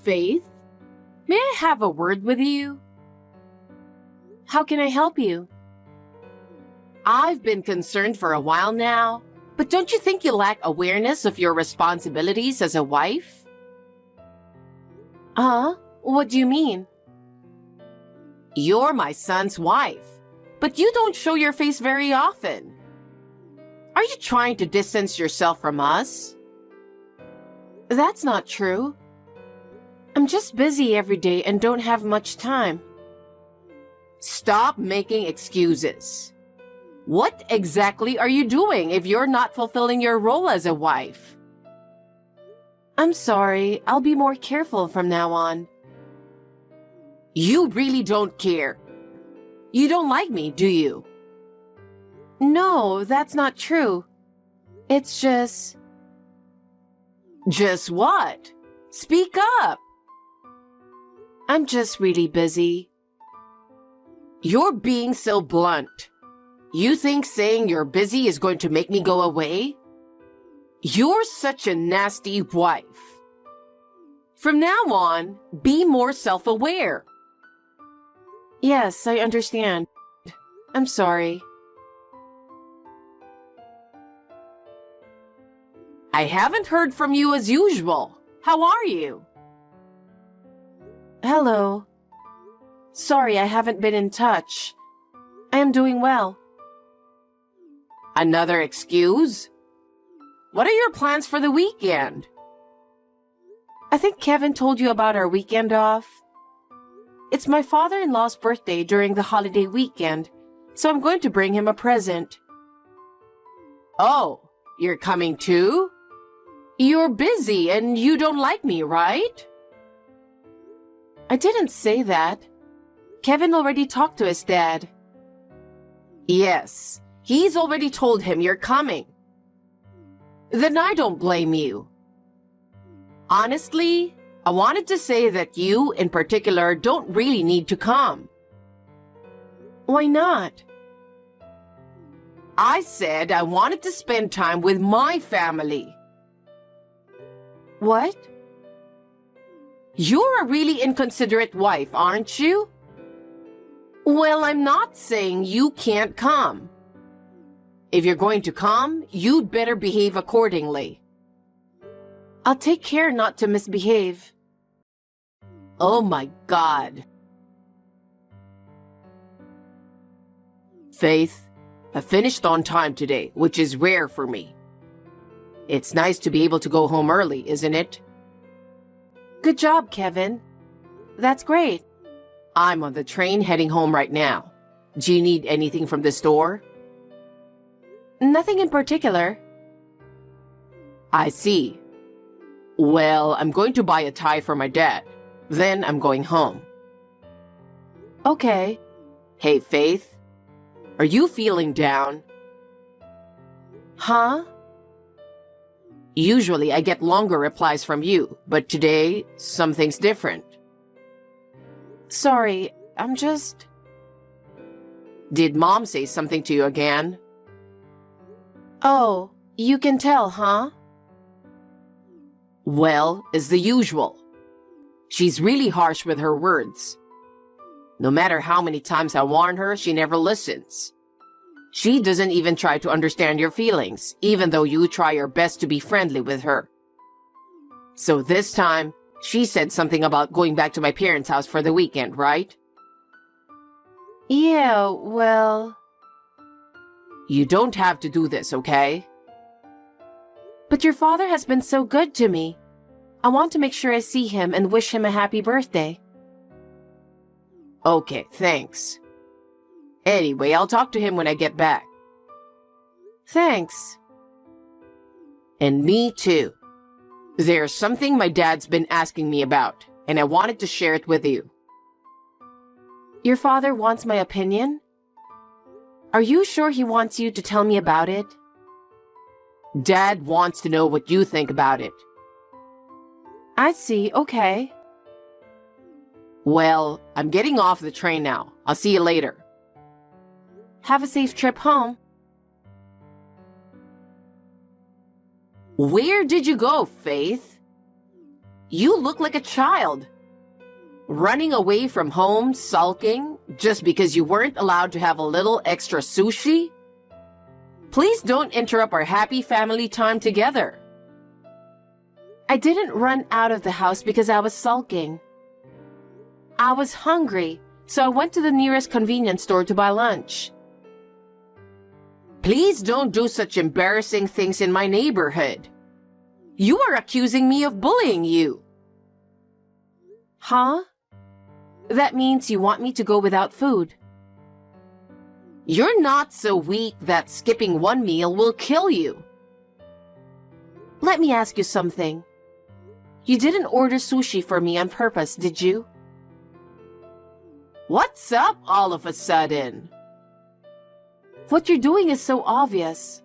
Faith, may I have a word with you? How can I help you? I've been concerned for a while now, but don't you think you lack awareness of your responsibilities as a wife? What do you mean? You're my son's wife, but you don't show your face very often. Are you trying to distance yourself from us? That's not true. I'm just busy every day and don't have much time. Stop making excuses. What exactly are you doing if you're not fulfilling your role as a wife? I'm sorry, I'll be more careful from now on. You really don't care. You don't like me, do you? No, that's not true. It's just... Just what? Speak up. I'm just really busy. You're being so blunt. You think saying you're busy is going to make me go away? You're such a nasty wife. From now on, be more self-aware. Yes, I understand. I'm sorry. I haven't heard from you as usual. How are you? Hello. Sorry, I haven't been in touch. I am doing well. Another excuse? What are your plans for the weekend? I think Kevin told you about our weekend off. It's my father-in-law's birthday during the holiday weekend, so I'm going to bring him a present. Oh, you're coming too? You're busy and you don't like me, right? I didn't say that. Kevin already talked to his dad. Yes, he's already told him you're coming. Then I don't blame you. Honestly, I wanted to say that you, in particular, don't really need to come. Why not? I said I wanted to spend time with my family. What? You're a really inconsiderate wife, aren't you? Well, I'm not saying you can't come. If you're going to come, you'd better behave accordingly. I'll take care not to misbehave. Oh my God. Faith, I finished on time today, which is rare for me. It's nice to be able to go home early, isn't it? Good job, Kevin. That's great. I'm on the train heading home right now. Do you need anything from the store? Nothing in particular. I see. Well, I'm going to buy a tie for my dad. Then I'm going home. Okay. Hey, Faith. Are you feeling down? Huh? Usually I get longer replies from you, but today, something's different. Sorry, I'm just... Did Mom say something to you again? Oh, you can tell, huh? Well, it's the usual. She's really harsh with her words. No matter how many times I warn her, she never listens. She doesn't even try to understand your feelings, even though you try your best to be friendly with her. So this time, she said something about going back to my parents' house for the weekend, right? Yeah, well... You don't have to do this, okay? But your father has been so good to me. I want to make sure I see him and wish him a happy birthday. Okay, thanks. Anyway, I'll talk to him when I get back. Thanks. And me too. There's something my dad's been asking me about, and I wanted to share it with you. Your father wants my opinion? Are you sure he wants you to tell me about it? Dad wants to know what you think about it. I see, okay. Well, I'm getting off the train now. I'll see you later. Have a safe trip home. Where did you go, Faith? You look like a child. Running away from home, sulking, just because you weren't allowed to have a little extra sushi? Please don't interrupt our happy family time together. I didn't run out of the house because I was sulking. I was hungry, so I went to the nearest convenience store to buy lunch. Please don't do such embarrassing things in my neighborhood. You are accusing me of bullying you. Huh? That means you want me to go without food. You're not so weak that skipping one meal will kill you. Let me ask you something. You didn't order sushi for me on purpose, did you? What's up all of a sudden? What you're doing is so obvious.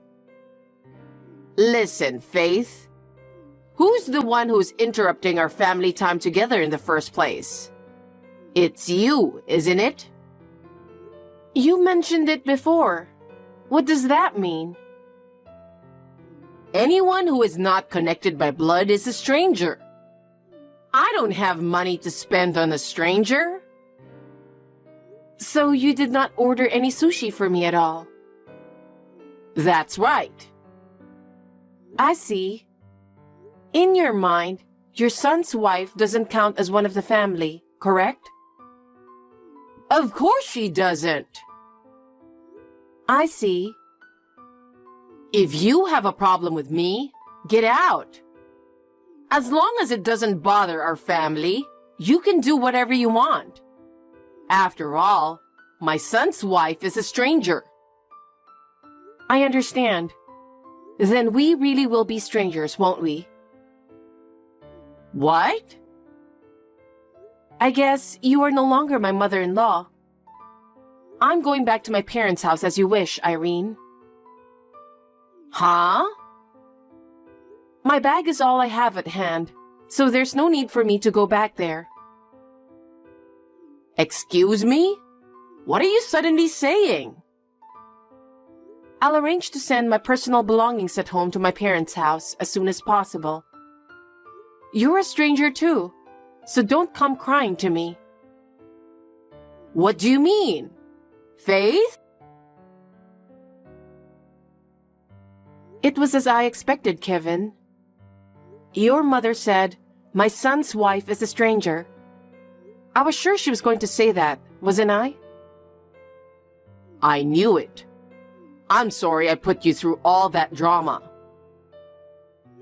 Listen, Faith. Who's the one who's interrupting our family time together in the first place? It's you, isn't it? You mentioned it before. What does that mean? Anyone who is not connected by blood is a stranger. I don't have money to spend on a stranger. So you did not order any sushi for me at all? That's right. I see. In your mind, your son's wife doesn't count as one of the family, correct? Of course she doesn't. I see. If you have a problem with me, get out. As long as it doesn't bother our family, you can do whatever you want. After all, my son's wife is a stranger. I understand. Then we really will be strangers, won't we? What? I guess you are no longer my mother-in-law. I'm going back to my parents' house as you wish, Irene. Huh? My bag is all I have at hand, so there's no need for me to go back there. Excuse me? What are you suddenly saying? I'll arrange to send my personal belongings at home to my parents' house as soon as possible. You're a stranger too, so don't come crying to me. What do you mean? Faith? It was as I expected, Kevin. Your mother said, my son's wife is a stranger. I was sure she was going to say that, wasn't I? I knew it. I'm sorry I put you through all that drama.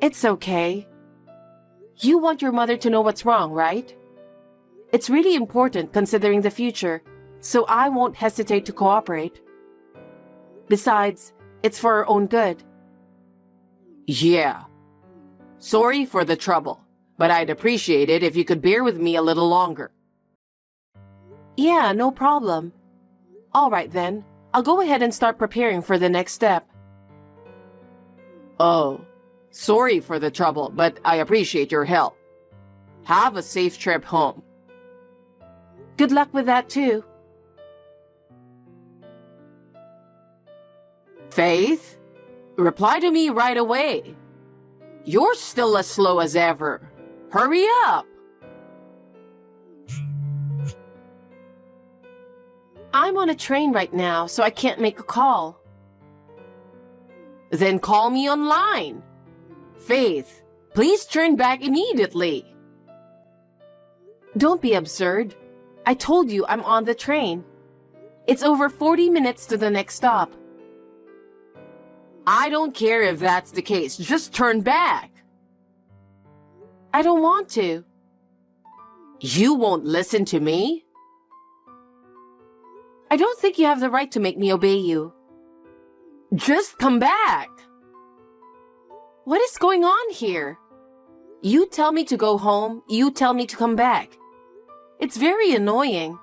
It's okay. You want your mother to know what's wrong, right? It's really important considering the future, so I won't hesitate to cooperate. Besides, it's for our own good. Yeah. Sorry for the trouble, but I'd appreciate it if you could bear with me a little longer. Yeah, no problem. All right then, I'll go ahead and start preparing for the next step. Oh, sorry for the trouble, but I appreciate your help. Have a safe trip home. Good luck with that too. Faith, reply to me right away. You're still as slow as ever. Hurry up. I'm on a train right now, so I can't make a call. Then call me online. Faith, please turn back immediately. Don't be absurd. I told you I'm on the train. It's over 40 minutes to the next stop. I don't care if that's the case. Just turn back. I don't want to. You won't listen to me? I don't think you have the right to make me obey you. Just come back. What is going on here? You tell me to go home, you tell me to come back. It's very annoying.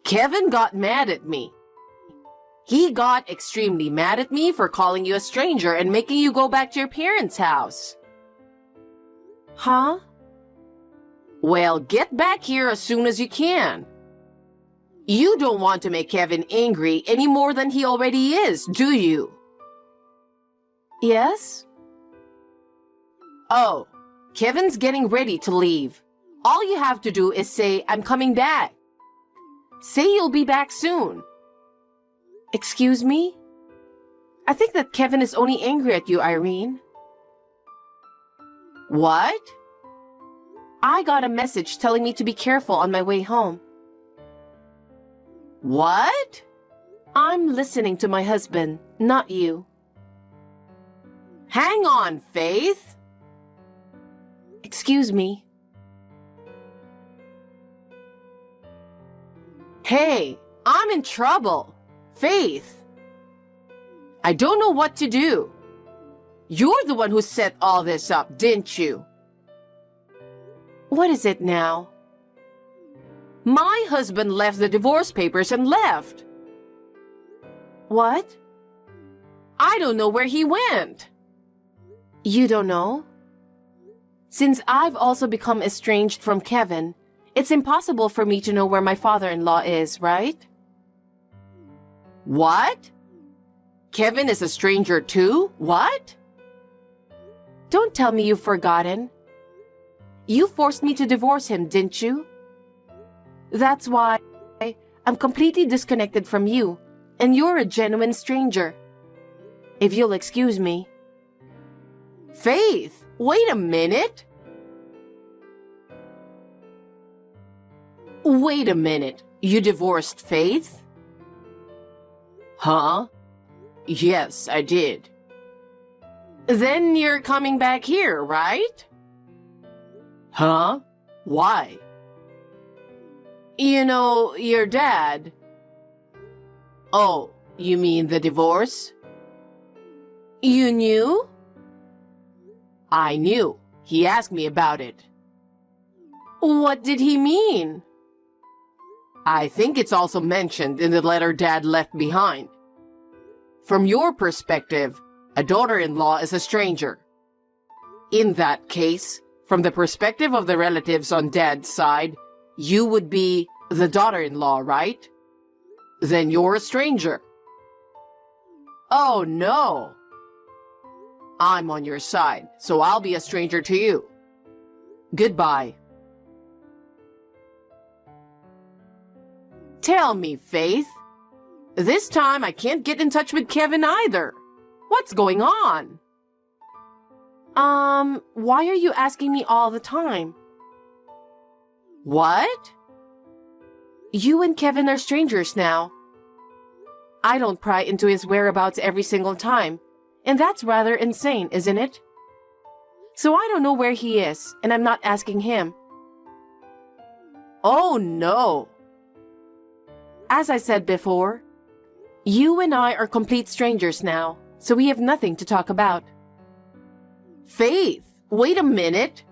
Kevin got mad at me. He got extremely mad at me for calling you a stranger and making you go back to your parents' house. Huh? Well, get back here as soon as you can. You don't want to make Kevin angry any more than he already is, do you? Yes? Oh, Kevin's getting ready to leave. All you have to do is say, I'm coming back. Say you'll be back soon. Excuse me? I think that Kevin is only angry at you, Irene. What? I got a message telling me to be careful on my way home. What? I'm listening to my husband, not you. Hang on, Faith. Excuse me. Hey, I'm in trouble. Faith. I don't know what to do. You're the one who set all this up, didn't you? What is it now? My husband left the divorce papers and left. What? I don't know where he went. You don't know? Since I've also become estranged from Kevin, it's impossible for me to know where my father-in-law is, right? What? Kevin is a stranger too? What? Don't tell me you've forgotten. You forced me to divorce him, didn't you? That's why I'm completely disconnected from you, and you're a genuine stranger. If you'll excuse me. Faith, wait a minute. Wait a minute. You divorced Faith? Huh? Yes, I did. Then you're coming back here, right? Huh? Why? You know, your dad. Oh, you mean the divorce? You knew? I knew. He asked me about it. What did he mean? I think it's also mentioned in the letter Dad left behind. From your perspective, a daughter-in-law is a stranger. In that case, from the perspective of the relatives on Dad's side, you would be the daughter-in-law, right? Then you're a stranger. Oh no! I'm on your side, so I'll be a stranger to you. Goodbye. Tell me, Faith. This time I can't get in touch with Kevin either. What's going on? Why are you asking me all the time? What? You and Kevin are strangers now. I don't pry into his whereabouts every single time, and that's rather insane, isn't it? So I don't know where he is, and I'm not asking him. Oh no! As I said before, you and I are complete strangers now, so we have nothing to talk about. Faith, wait a minute.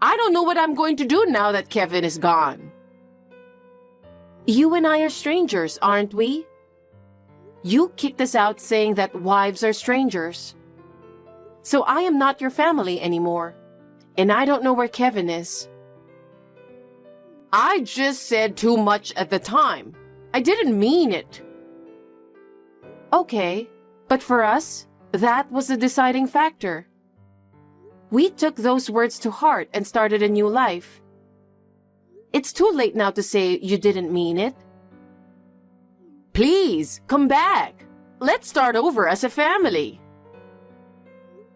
I don't know what I'm going to do now that Kevin is gone. You and I are strangers, aren't we? You kicked us out saying that wives are strangers. So I am not your family anymore, and I don't know where Kevin is. I just said too much at the time. I didn't mean it. Okay, but for us, that was the deciding factor. We took those words to heart and started a new life. It's too late now to say you didn't mean it. Please, come back. Let's start over as a family.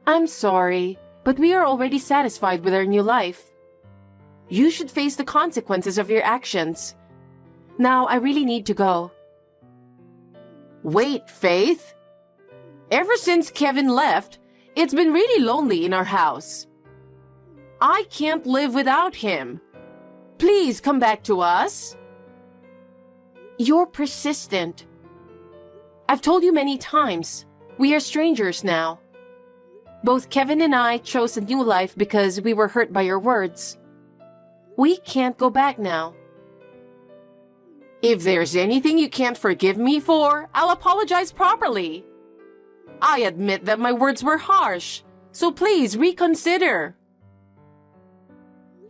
I'm sorry, but we are already satisfied with our new life. You should face the consequences of your actions. Now I really need to go. Wait, Faith. Ever since Kevin left, it's been really lonely in our house. I can't live without him. Please come back to us. You're persistent. I've told you many times, we are strangers now. Both Kevin and I chose a new life because we were hurt by your words. We can't go back now. If there's anything you can't forgive me for, I'll apologize properly. I admit that my words were harsh, so please reconsider.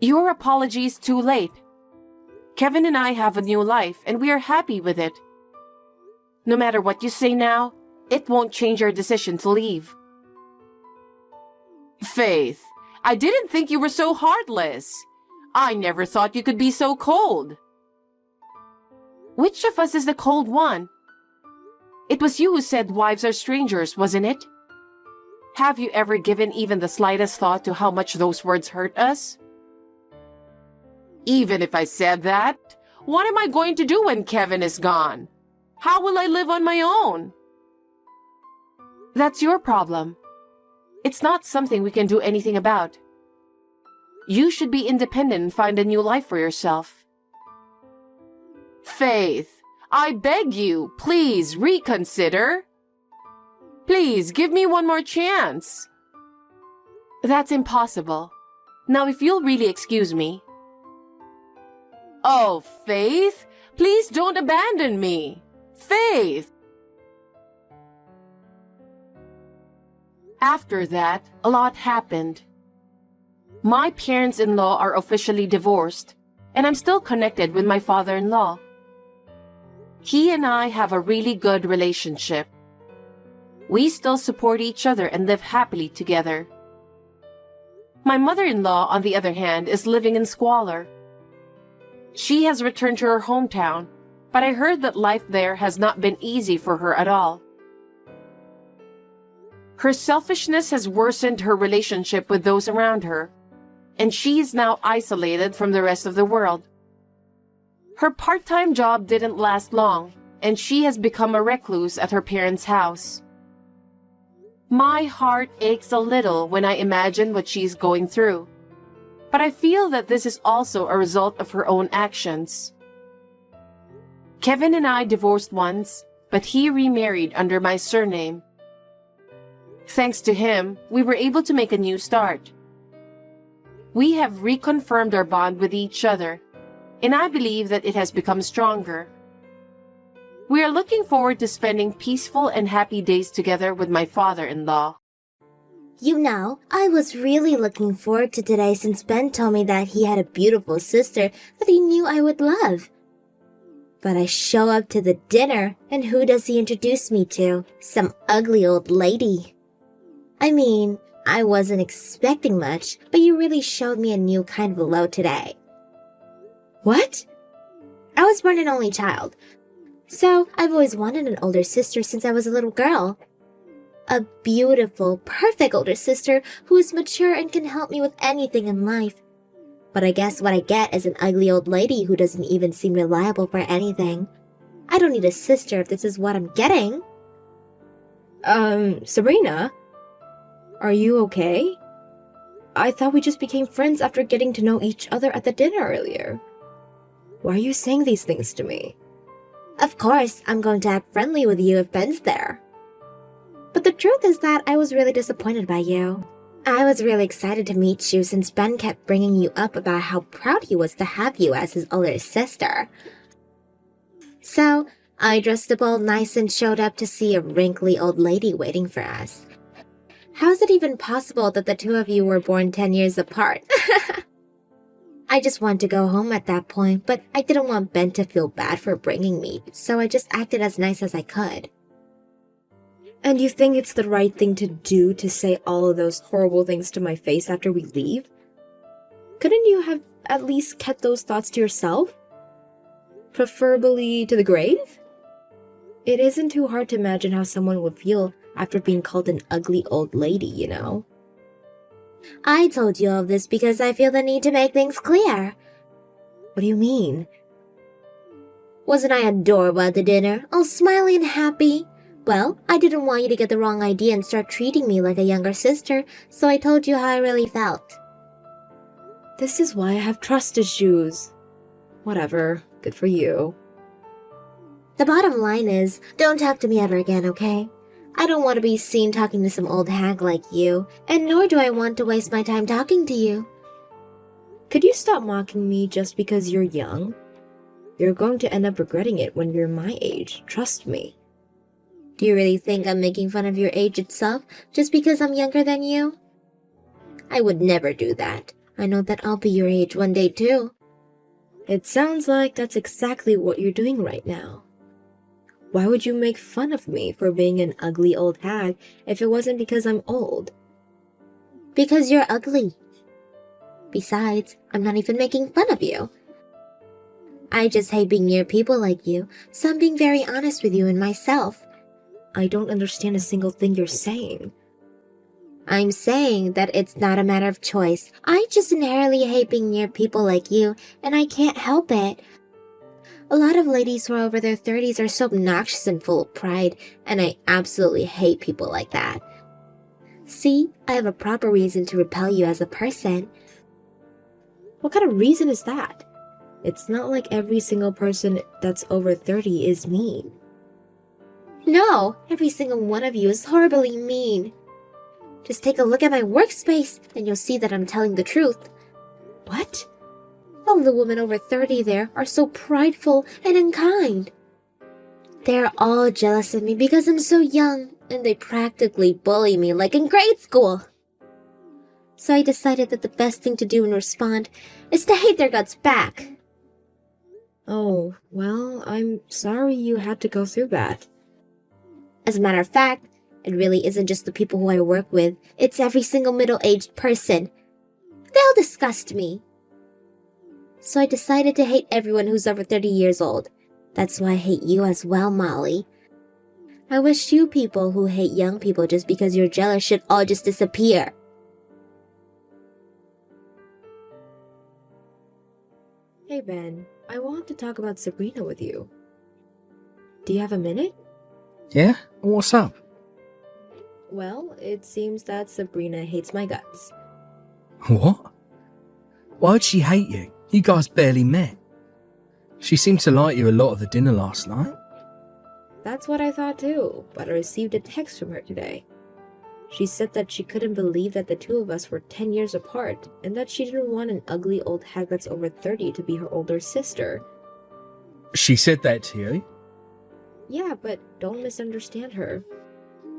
Your apology is too late. Kevin and I have a new life, and we are happy with it. No matter what you say now, it won't change our decision to leave. Faith, I didn't think you were so heartless. I never thought you could be so cold. Which of us is the cold one? It was you who said wives are strangers, wasn't it? Have you ever given even the slightest thought to how much those words hurt us? Even if I said that, what am I going to do when Kevin is gone? How will I live on my own? That's your problem. It's not something we can do anything about. You should be independent and find a new life for yourself. Faith, I beg you, please reconsider. Please give me one more chance. That's impossible. Now, if you'll really excuse me. Oh, Faith, please don't abandon me. Faith! After that, a lot happened. My parents-in-law are officially divorced, and I'm still connected with my father-in-law. He and I have a really good relationship. We still support each other and live happily together. My mother-in-law, on the other hand, is living in squalor. She has returned to her hometown, but I heard that life there has not been easy for her at all. Her selfishness has worsened her relationship with those around her, and she is now isolated from the rest of the world. Her part-time job didn't last long, and she has become a recluse at her parents' house. My heart aches a little when I imagine what she's going through, but I feel that this is also a result of her own actions. Kevin and I divorced once, but he remarried under my surname. Thanks to him, we were able to make a new start. We have reconfirmed our bond with each other, and I believe that it has become stronger. We are looking forward to spending peaceful and happy days together with my father-in-law. You know, I was really looking forward to today since Ben told me that he had a beautiful sister that he knew I would love. But I show up to the dinner, and who does he introduce me to? Some ugly old lady. I mean, I wasn't expecting much, but you really showed me a new kind of love today. What? I was born an only child, so I've always wanted an older sister since I was a little girl. A beautiful, perfect older sister who is mature and can help me with anything in life. But I guess what I get is an ugly old lady who doesn't even seem reliable for anything. I don't need a sister if this is what I'm getting. Sabrina? Are you okay? I thought we just became friends after getting to know each other at the dinner earlier. Why are you saying these things to me? Of course, I'm going to act friendly with you if Ben's there. But the truth is that I was really disappointed by you. I was really excited to meet you since Ben kept bringing you up about how proud he was to have you as his older sister. So, I dressed up all nice and showed up to see a wrinkly old lady waiting for us. How is it even possible that the two of you were born 10 years apart? I just wanted to go home at that point, but I didn't want Ben to feel bad for bringing me, so I just acted as nice as I could. And you think it's the right thing to do to say all of those horrible things to my face after we leave? Couldn't you have at least kept those thoughts to yourself? Preferably to the grave? It isn't too hard to imagine how someone would feel after being called an ugly old lady, you know? I told you all of this because I feel the need to make things clear. What do you mean? Wasn't I adorable at the dinner, all smiley and happy? Well, I didn't want you to get the wrong idea and start treating me like a younger sister, so I told you how I really felt. This is why I have trust issues. Whatever, good for you. The bottom line is, don't talk to me ever again, okay? I don't want to be seen talking to some old hag like you, and nor do I want to waste my time talking to you. Could you stop mocking me just because you're young? You're going to end up regretting it when you're my age, trust me. Do you really think I'm making fun of your age itself just because I'm younger than you? I would never do that. I know that I'll be your age one day too. It sounds like that's exactly what you're doing right now. Why would you make fun of me for being an ugly old hag if it wasn't because I'm old? Because you're ugly. Besides, I'm not even making fun of you. I just hate being near people like you, so I'm being very honest with you and myself. I don't understand a single thing you're saying. I'm saying that it's not a matter of choice. I just inherently hate being near people like you, and I can't help it. A lot of ladies who are over their 30s are so obnoxious and full of pride, and I absolutely hate people like that. See, I have a proper reason to repel you as a person. What kind of reason is that? It's not like every single person that's over 30 is mean. No, every single one of you is horribly mean. Just take a look at my workspace, and you'll see that I'm telling the truth. What? All the women over 30 there are so prideful and unkind. They're all jealous of me because I'm so young, and they practically bully me like in grade school. So I decided that the best thing to do in response is to hate their guts back. Oh, well, I'm sorry you had to go through that. As a matter of fact, it really isn't just the people who I work with, it's every single middle-aged person. They all disgust me. So I decided to hate everyone who's over 30 years old. That's why I hate you as well, Molly. I wish you people who hate young people just because you're jealous should all just disappear. Hey Ben, I want to talk about Sabrina with you. Do you have a minute? Yeah? What's up? Well, it seems that Sabrina hates my guts. What? Why'd she hate you? You guys barely met. She seemed to like you a lot at the dinner last night. That's what I thought too, but I received a text from her today. She said that she couldn't believe that the two of us were 10 years apart, and that she didn't want an ugly old hag that's over 30 to be her older sister. She said that to you? Yeah, but don't misunderstand her.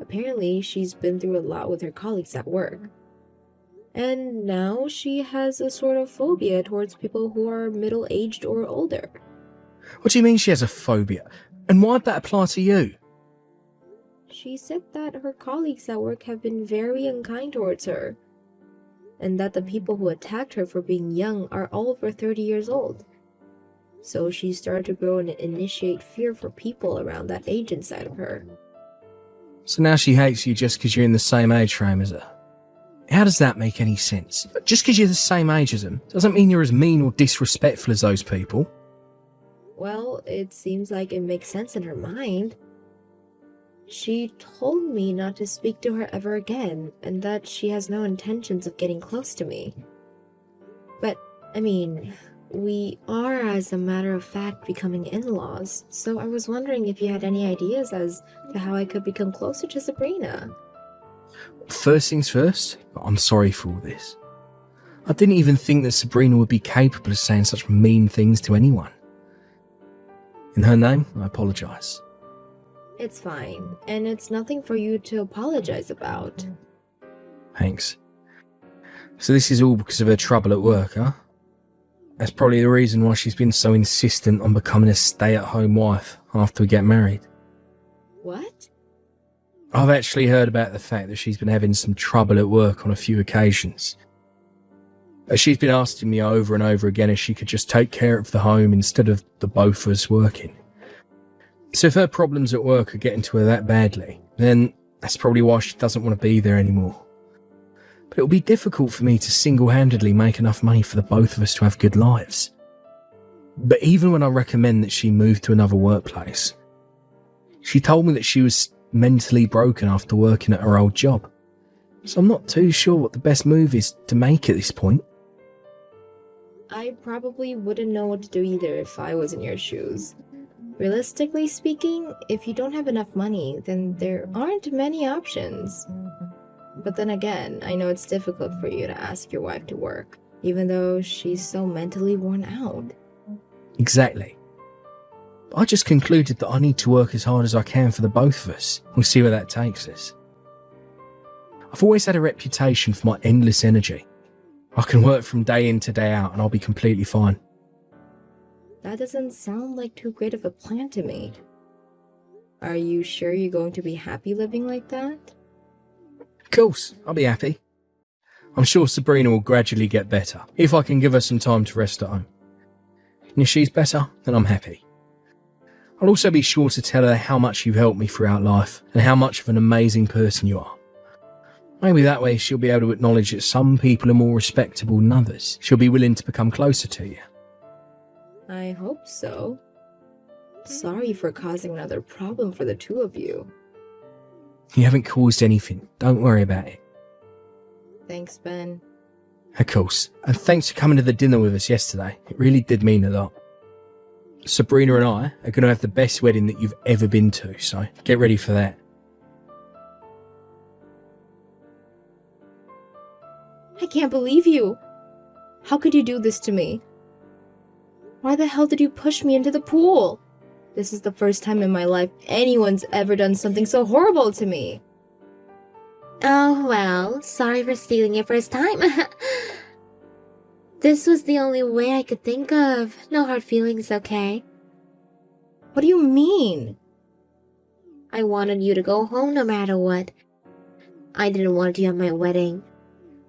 Apparently, she's been through a lot with her colleagues at work. And now she has a sort of phobia towards people who are middle-aged or older. What do you mean she has a phobia? And why'd that apply to you? She said that her colleagues at work have been very unkind towards her, and that the people who attacked her for being young are all over 30 years old. So she started to grow and initiate fear for people around that age inside of her. So now she hates you just because you're in the same age frame as her. How does that make any sense? Just because you're the same age as them doesn't mean you're as mean or disrespectful as those people. Well, it seems like it makes sense in her mind. She told me not to speak to her ever again, and that she has no intentions of getting close to me. But, I mean, we are, as a matter of fact, becoming in-laws, so I was wondering if you had any ideas as to how I could become closer to Sabrina. First things first, I'm sorry for all this. I didn't even think that Sabrina would be capable of saying such mean things to anyone. In her name, I apologise. It's fine, and it's nothing for you to apologize about. Thanks. So this is all because of her trouble at work, huh? That's probably the reason why she's been so insistent on becoming a stay-at-home wife after we get married. What? I've actually heard about the fact that she's been having some trouble at work on a few occasions. She's been asking me over and over again if she could just take care of the home instead of the both of us working. So if her problems at work are getting to her that badly, then that's probably why she doesn't want to be there anymore. But it'll be difficult for me to single-handedly make enough money for the both of us to have good lives. But even when I recommend that she move to another workplace, she told me that she was mentally broken after working at her old job. So I'm not too sure what the best move is to make at this point. I probably wouldn't know what to do either if I was in your shoes. Realistically speaking, if you don't have enough money, then there aren't many options. But then again, I know it's difficult for you to ask your wife to work, even though she's so mentally worn out. Exactly. I just concluded that I need to work as hard as I can for the both of us. We'll see where that takes us. I've always had a reputation for my endless energy. I can work from day in to day out and I'll be completely fine. That doesn't sound like too great of a plan to me. Are you sure you're going to be happy living like that? Of course, I'll be happy. I'm sure Sabrina will gradually get better, if I can give her some time to rest at home. And if she's better, then I'm happy. I'll also be sure to tell her how much you've helped me throughout life, and how much of an amazing person you are. Maybe that way she'll be able to acknowledge that some people are more respectable than others. She'll be willing to become closer to you. I hope so. Sorry for causing another problem for the two of you. You haven't caused anything. Don't worry about it. Thanks, Ben. Of course. And thanks for coming to the dinner with us yesterday. It really did mean a lot. Sabrina and I are going to have the best wedding that you've ever been to, so get ready for that. I can't believe you. How could you do this to me? Why the hell did you push me into the pool? This is the first time in my life anyone's ever done something so horrible to me. Oh, well, sorry for stealing your first time. This was the only way I could think of. No hard feelings, okay? What do you mean? I wanted you to go home no matter what. I didn't want you at my wedding.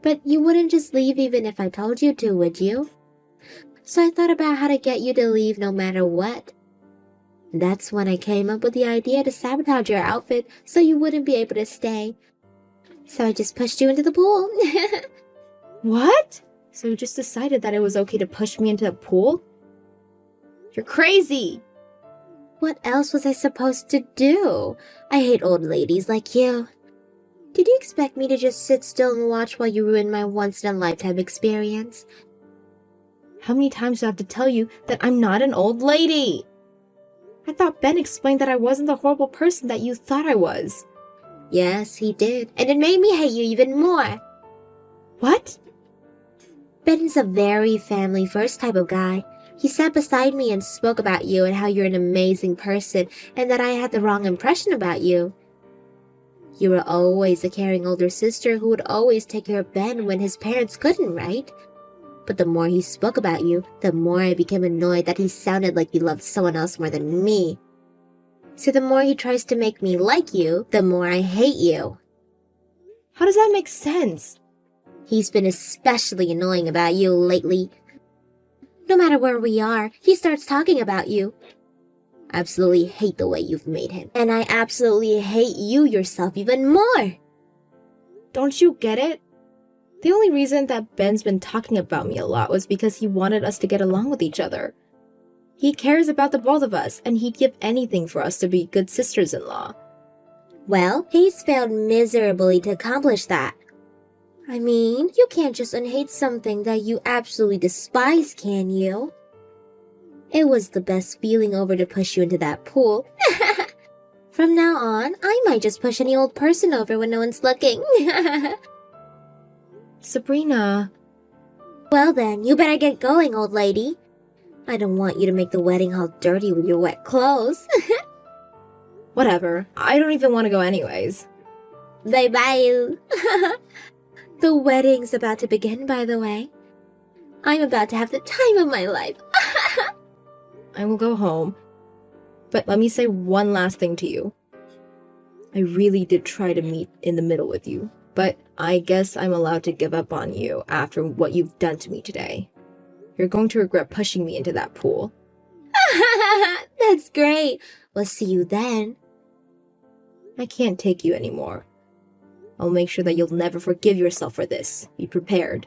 But you wouldn't just leave even if I told you to, would you? So I thought about how to get you to leave no matter what. That's when I came up with the idea to sabotage your outfit so you wouldn't be able to stay. So I just pushed you into the pool. What? So you just decided that it was okay to push me into the pool? You're crazy! What else was I supposed to do? I hate old ladies like you. Did you expect me to just sit still and watch while you ruined my once-in-a-lifetime experience? How many times do I have to tell you that I'm not an old lady? I thought Ben explained that I wasn't the horrible person that you thought I was. Yes, he did, and it made me hate you even more. What? Ben's a very family-first type of guy. He sat beside me and spoke about you and how you're an amazing person and that I had the wrong impression about you. You were always a caring older sister who would always take care of Ben when his parents couldn't, right? But the more he spoke about you, the more I became annoyed that he sounded like he loved someone else more than me. So the more he tries to make me like you, the more I hate you. How does that make sense? He's been especially annoying about you lately. No matter where we are, he starts talking about you. I absolutely hate the way you've made him. And I absolutely hate you yourself even more. Don't you get it? The only reason that Ben's been talking about me a lot was because he wanted us to get along with each other. He cares about the both of us, and he'd give anything for us to be good sisters-in-law. Well, he's failed miserably to accomplish that. I mean, you can't just unhate something that you absolutely despise, can you? It was the best feeling over to push you into that pool. From now on, I might just push any old person over when no one's looking. Sabrina. Well then, you better get going, old lady. I don't want you to make the wedding hall dirty with your wet clothes. Whatever. I don't even want to go anyways. Bye-bye. The wedding's about to begin, by the way. I'm about to have the time of my life. I will go home. But let me say one last thing to you. I really did try to meet in the middle with you, but I guess I'm allowed to give up on you after what you've done to me today. You're going to regret pushing me into that pool. That's great. We'll see you then. I can't take you anymore. I'll make sure that you'll never forgive yourself for this. Be prepared.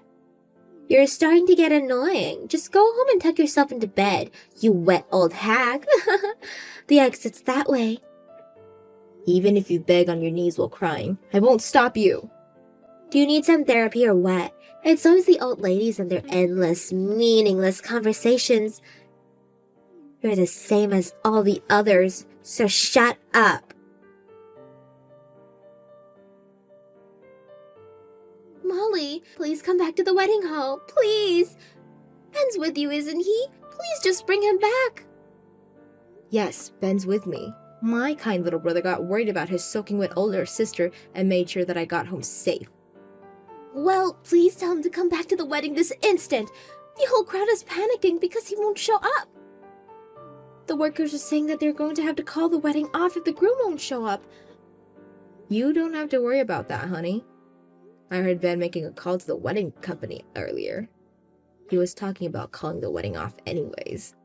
You're starting to get annoying. Just go home and tuck yourself into bed, you wet old hag. The exit's that way. Even if you beg on your knees while crying, I won't stop you. Do you need some therapy or what? It's always the old ladies and their endless, meaningless conversations. You're the same as all the others, so shut up. Molly, please come back to the wedding hall, please. Ben's with you, isn't he? Please just bring him back. Yes, Ben's with me. My kind little brother got worried about his soaking wet older sister and made sure that I got home safe. Well, please tell him to come back to the wedding this instant. The whole crowd is panicking because he won't show up. The workers are saying that they're going to have to call the wedding off if the groom won't show up. You don't have to worry about that, honey. I heard Ben making a call to the wedding company earlier. He was talking about calling the wedding off anyways.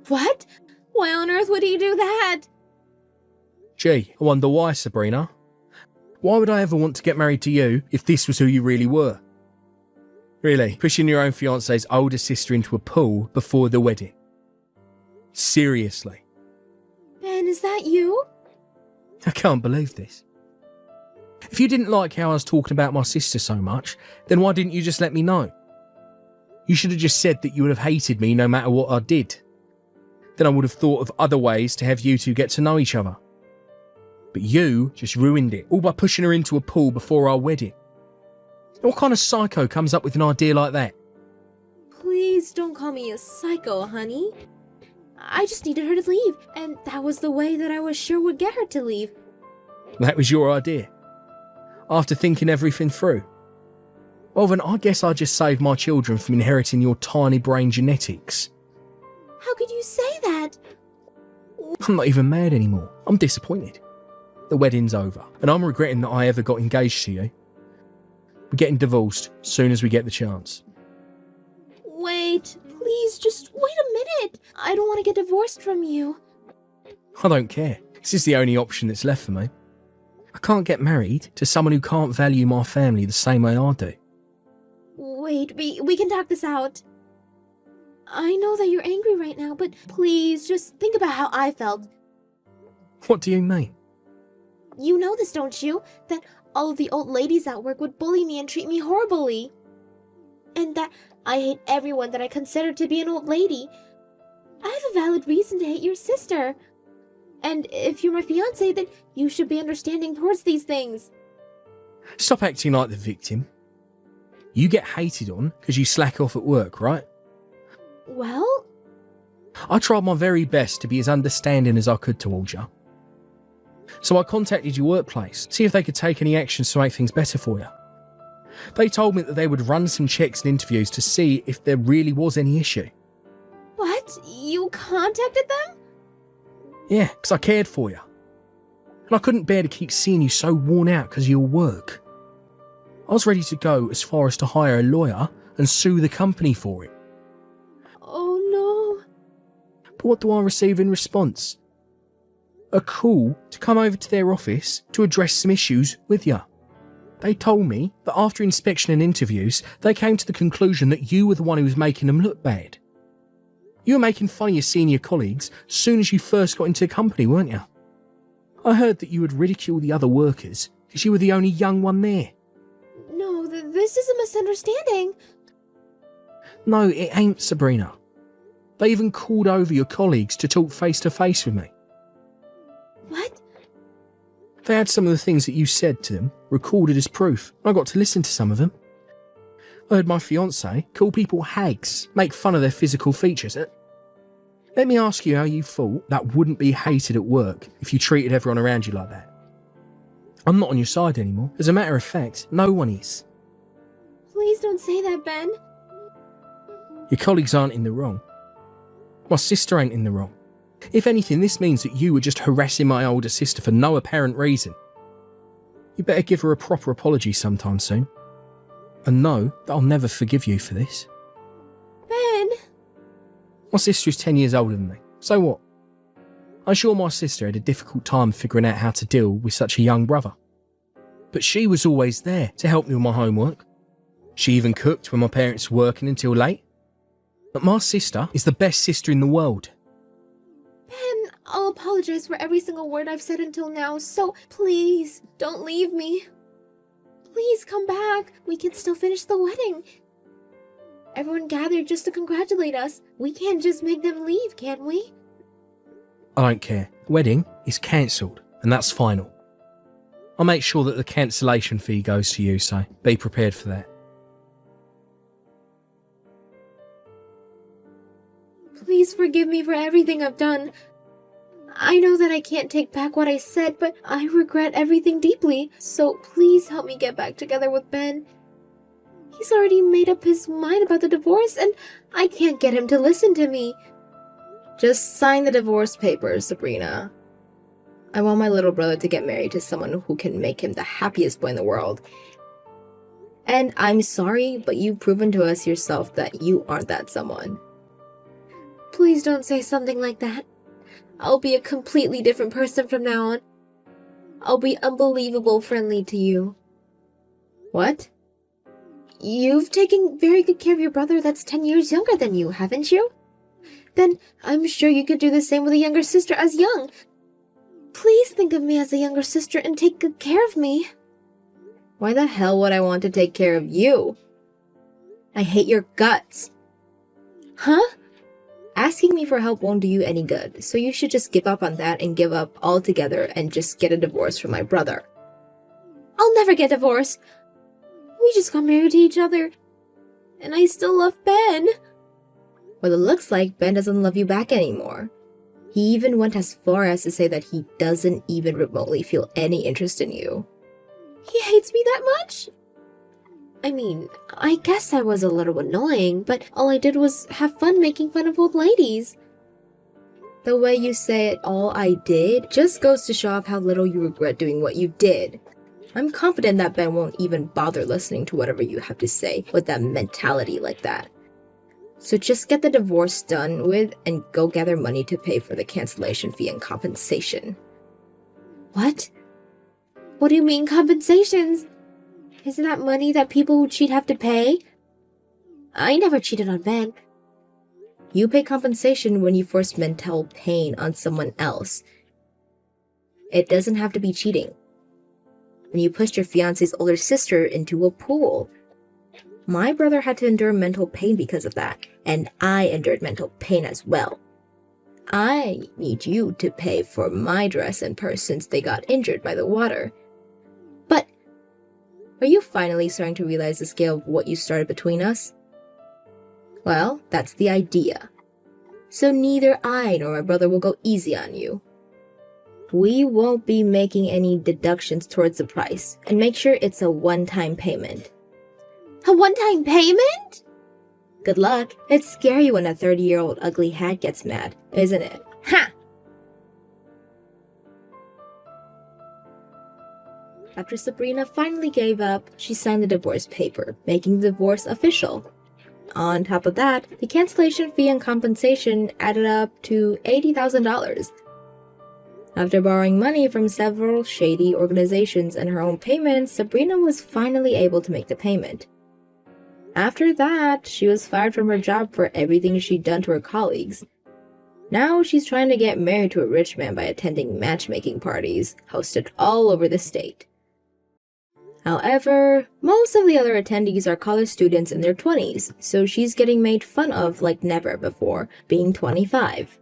What? Why on earth would he do that? Gee, I wonder why, Sabrina. Why would I ever want to get married to you if this was who you really were? Really, pushing your own fiance's older sister into a pool before the wedding. Seriously. Ben, is that you? I can't believe this. If you didn't like how I was talking about my sister so much, then why didn't you just let me know? You should have just said that you would have hated me no matter what I did. Then I would have thought of other ways to have you two get to know each other. But you just ruined it, all by pushing her into a pool before our wedding. What kind of psycho comes up with an idea like that? Please don't call me a psycho, honey. I just needed her to leave, and that was the way that I was sure would get her to leave. That was your idea? After thinking everything through? Well then, I guess I just saved my children from inheriting your tiny brain genetics. How could you say that? I'm not even mad anymore. I'm disappointed. The wedding's over, and I'm regretting that I ever got engaged to you. We're getting divorced as soon as we get the chance. Wait, please, just wait a minute. I don't want to get divorced from you. I don't care. This is the only option that's left for me. I can't get married to someone who can't value my family the same way I do. Wait, we can talk this out. I know that you're angry right now, but please, just think about how I felt. What do you mean? You know this, don't you? That all of the old ladies at work would bully me and treat me horribly. And that I hate everyone that I consider to be an old lady. I have a valid reason to hate your sister. And if you're my fiancé, then you should be understanding towards these things. Stop acting like the victim. You get hated on because you slack off at work, right? Well? I tried my very best to be as understanding as I could towards you. So I contacted your workplace, see if they could take any actions to make things better for you. They told me that they would run some checks and interviews to see if there really was any issue. What? You contacted them? Yeah, because I cared for you. And I couldn't bear to keep seeing you so worn out because of your work. I was ready to go as far as to hire a lawyer and sue the company for it. Oh no. But what do I receive in response? A call to come over to their office to address some issues with you. They told me that after inspection and interviews, they came to the conclusion that you were the one who was making them look bad. You were making fun of your senior colleagues as soon as you first got into the company, weren't you? I heard that you would ridicule the other workers because you were the only young one there. No, this is a misunderstanding. No, it ain't, Sabrina. They even called over your colleagues to talk face to face with me. What? They had some of the things that you said to them recorded as proof. I got to listen to some of them. I heard my fiancé call people hags, make fun of their physical features. Let me ask you how you thought that wouldn't be hated at work if you treated everyone around you like that. I'm not on your side anymore. As a matter of fact, no one is. Please don't say that, Ben. Your colleagues aren't in the wrong. My sister ain't in the wrong. If anything, this means that you were just harassing my older sister for no apparent reason. You better give her a proper apology sometime soon. And know that I'll never forgive you for this. Ben! My sister is 10 years older than me, so what? I'm sure my sister had a difficult time figuring out how to deal with such a young brother. But she was always there to help me with my homework. She even cooked when my parents were working until late. But my sister is the best sister in the world. Ben, I'll apologize for every single word I've said until now, so please, don't leave me. Please come back. We can still finish the wedding. Everyone gathered just to congratulate us. We can't just make them leave, can we? I don't care. The wedding is cancelled, and that's final. I'll make sure that the cancellation fee goes to you, so be prepared for that. Please forgive me for everything I've done. I know that I can't take back what I said, but I regret everything deeply, so please help me get back together with Ben. He's already made up his mind about the divorce, and I can't get him to listen to me. Just sign the divorce papers, Sabrina. I want my little brother to get married to someone who can make him the happiest boy in the world. And I'm sorry, but you've proven to us yourself that you aren't that someone. Please don't say something like that. I'll be a completely different person from now on. I'll be unbelievable friendly to you. What? You've taken very good care of your brother that's 10 years younger than you, haven't you? Then I'm sure you could do the same with a younger sister as young. Please think of me as a younger sister and take good care of me. Why the hell would I want to take care of you? I hate your guts. Huh? Asking me for help won't do you any good, so you should just give up on that and give up altogether and just get a divorce from my brother. I'll never get divorced. We just got married to each other. And I still love Ben. Well, it looks like Ben doesn't love you back anymore. He even went as far as to say that he doesn't even remotely feel any interest in you. He hates me that much? I mean, I guess I was a little annoying, but all I did was have fun making fun of old ladies. The way you say it, all I did, just goes to show off how little you regret doing what you did. I'm confident that Ben won't even bother listening to whatever you have to say with that mentality like that. So just get the divorce done with and go gather money to pay for the cancellation fee and compensation. What? What do you mean compensations? Isn't that money that people who cheat have to pay? I never cheated on Ben. You pay compensation when you force mental pain on someone else. It doesn't have to be cheating. When you pushed your fiance's older sister into a pool. My brother had to endure mental pain because of that, and I endured mental pain as well. I need you to pay for my dress and purse since they got injured by the water. But are you finally starting to realize the scale of what you started between us? Well, that's the idea. So neither I nor my brother will go easy on you. We won't be making any deductions towards the price, and make sure it's a one-time payment. A one-time payment? Good luck. It's scary when a 30-year-old ugly hag gets mad, isn't it? Ha! After Sabrina finally gave up, she signed the divorce paper, making the divorce official. On top of that, the cancellation fee and compensation added up to $80,000. After borrowing money from several shady organizations and her own payments, Sabrina was finally able to make the payment. After that, she was fired from her job for everything she'd done to her colleagues. Now she's trying to get married to a rich man by attending matchmaking parties hosted all over the state. However, most of the other attendees are college students in their 20s, so she's getting made fun of like never before, being 25.